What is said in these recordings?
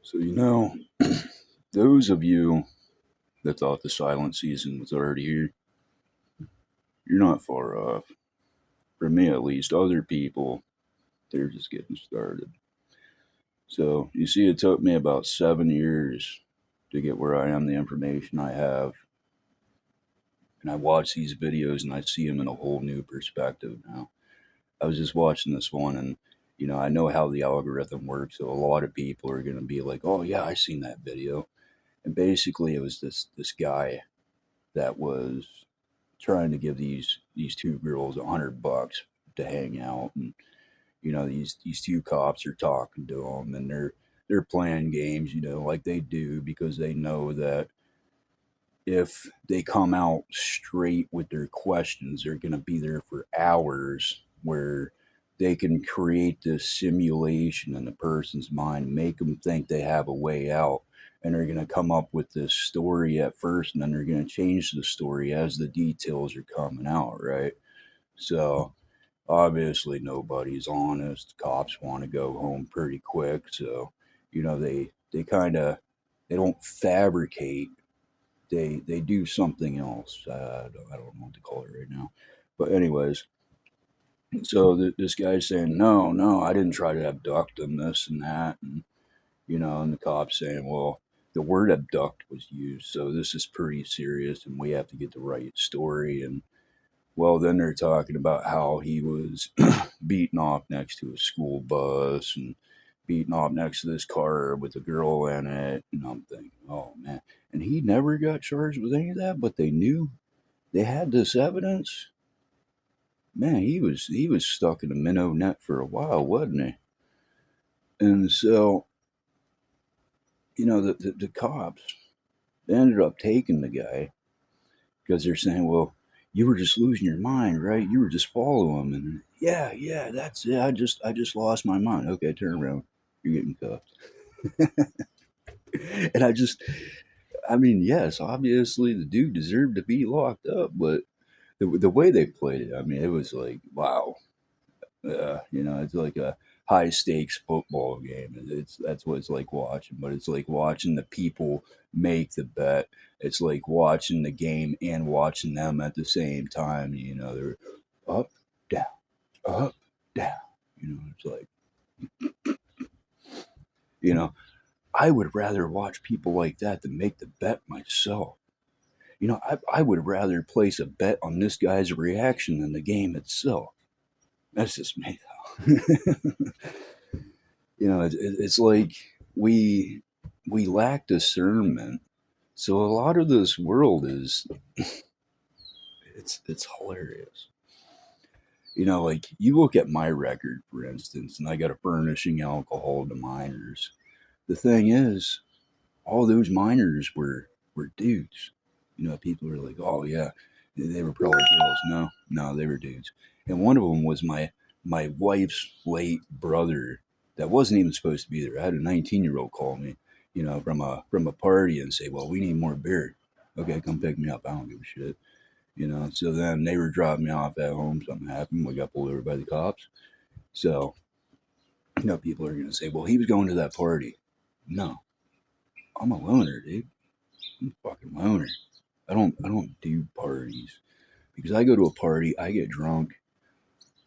So, those of you that thought the silent season was already here, you're not far off. For me, at least, other people, they're just getting started. So, you see, it took me about 7 years to get where I am, the information I have. And I watch these videos and I see them in a whole new perspective now. I was just watching this one and I know how the algorithm works. So a lot of people are going to be like, "Oh yeah, I seen that video." And basically it was this guy that was trying to give these two girls $100 to hang out, and these two cops are talking to them, and they're playing games, like they do, because they know that if they come out straight with their questions, they're going to be there for hours, where they can create this simulation in the person's mind, make them think they have a way out. And they're going to come up with this story at first, and then they're going to change the story as the details are coming out, right? So obviously nobody's honest. Cops want to go home pretty quick. So, they kind of, they don't fabricate, they do something else. I don't know what to call it right now, but anyways, so this guy's saying, no, no, I didn't try to abduct them, this and that, and the cops saying, well, the word abduct was used, so this is pretty serious, and we have to get the right story. And well, then they're talking about how he was beaten off next to a school bus and beaten off next to this car with a girl in it. And I'm thinking, oh man. And he never got charged with any of that, but they knew they had this evidence. Man, he was stuck in a minnow net for a while, wasn't he? And so, the cops, they ended up taking the guy because they're saying, well, you were just losing your mind, right? You were just following him. And yeah, yeah, that's it. I just lost my mind. Okay, turn around. You're getting cuffed. And I mean, yes, obviously the dude deserved to be locked up, but the way they played it, I mean, it was like, wow. It's like a high stakes football game. That's what it's like watching, but it's like watching the people make the bet. It's like watching the game and watching them at the same time. They're up, down, up, down. It's like, you know, I would rather watch people like that than make the bet myself. I would rather place a bet on this guy's reaction than the game itself. That's just me, though. It's like we lack discernment. So a lot of this world is it's hilarious. Like you look at my record, for instance, and I got a furnishing alcohol to minors. The thing is, all those minors were dudes. People are like, oh yeah, they were probably girls. No, no, they were dudes. And one of them was my wife's late brother that wasn't even supposed to be there. I had a 19-year-old call me, from a party and say, well, we need more beer. Okay, come pick me up. I don't give a shit. So then they were dropping me off at home. Something happened. We got pulled over by the cops. So, people are going to say, well, he was going to that party. No, I'm a loner, dude. I'm a fucking loner. I don't do parties, because I go to a party, I get drunk,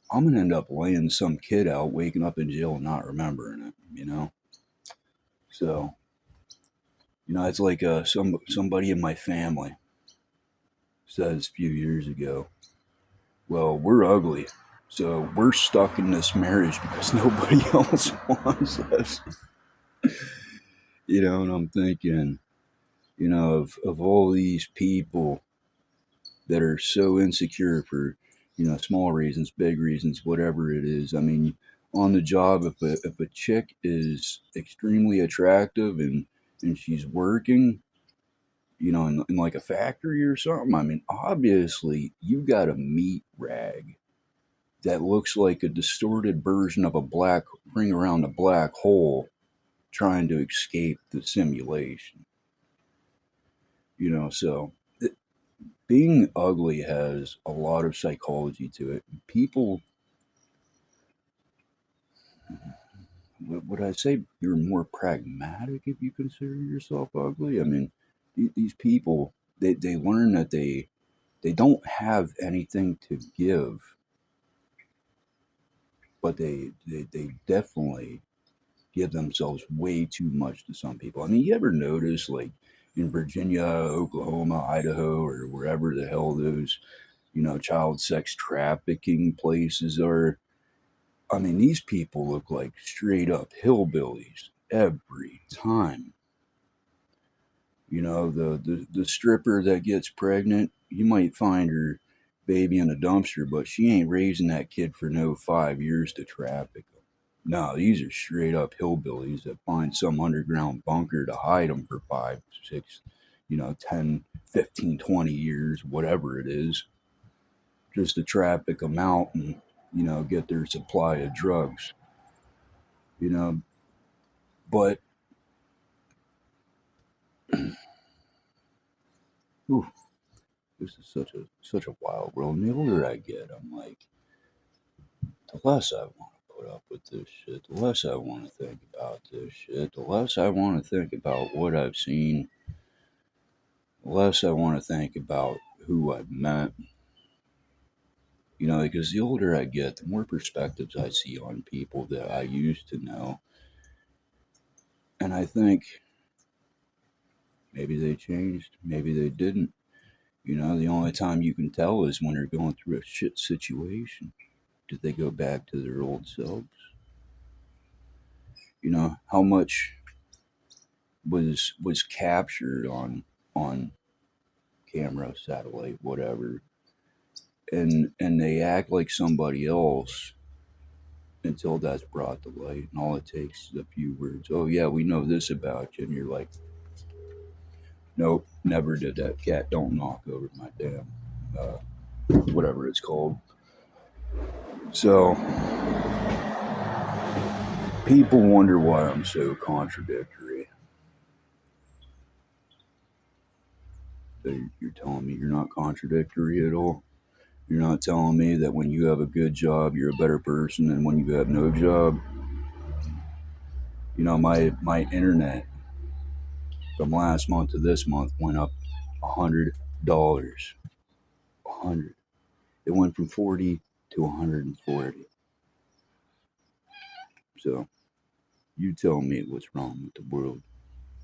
I'm gonna end up laying some kid out, waking up in jail and not remembering it. So it's like somebody in my family says a few years ago, well, we're ugly, so we're stuck in this marriage because nobody else wants us. And I'm thinking, of all these people that are so insecure for small reasons, big reasons, whatever it is. I mean, on the job, if a chick is extremely attractive and she's working, in like a factory or something, I mean, obviously you got a meat rag that looks like a distorted version of a black ring around a black hole trying to escape the simulation. So being ugly has a lot of psychology to it. People, would I say you're more pragmatic if you consider yourself ugly? I mean, these people, they learn that they don't have anything to give, but they definitely give themselves way too much to some people. I mean, you ever notice, like, in Virginia, Oklahoma, Idaho, or wherever the hell those, child sex trafficking places are? I mean, these people look like straight up hillbillies every time. The stripper that gets pregnant, you might find her baby in a dumpster, but she ain't raising that kid for no 5 years to traffic them. No, these are straight up hillbillies that find some underground bunker to hide them for 5, 6, 10, 15, 20 years, whatever it is, just to traffic them out and, get their supply of drugs, you know. But, ooh, this is such a wild world. And the older I get, I'm like, the less I want to put up with this shit, the less I want to think about this shit, the less I want to think about what I've seen, the less I want to think about who I've met. Because the older I get, the more perspectives I see on people that I used to know. And I think maybe they changed, maybe they didn't. The only time you can tell is when they're going through a shit situation. Did they go back to their old selves? How much was captured on camera, satellite, whatever, and they act like somebody else until that's brought to light, and all it takes is a few words. Oh yeah, we know this about you, and you're like, nope, never did that. Cat don't knock over my damn whatever it's called. So people wonder why I'm so contradictory. You're telling me you're not contradictory at all? You're not telling me that when you have a good job, you're a better person than when you have no job? My internet from last month to this month went up $100. 100. It went from 40 to 140. So you tell me what's wrong with the world.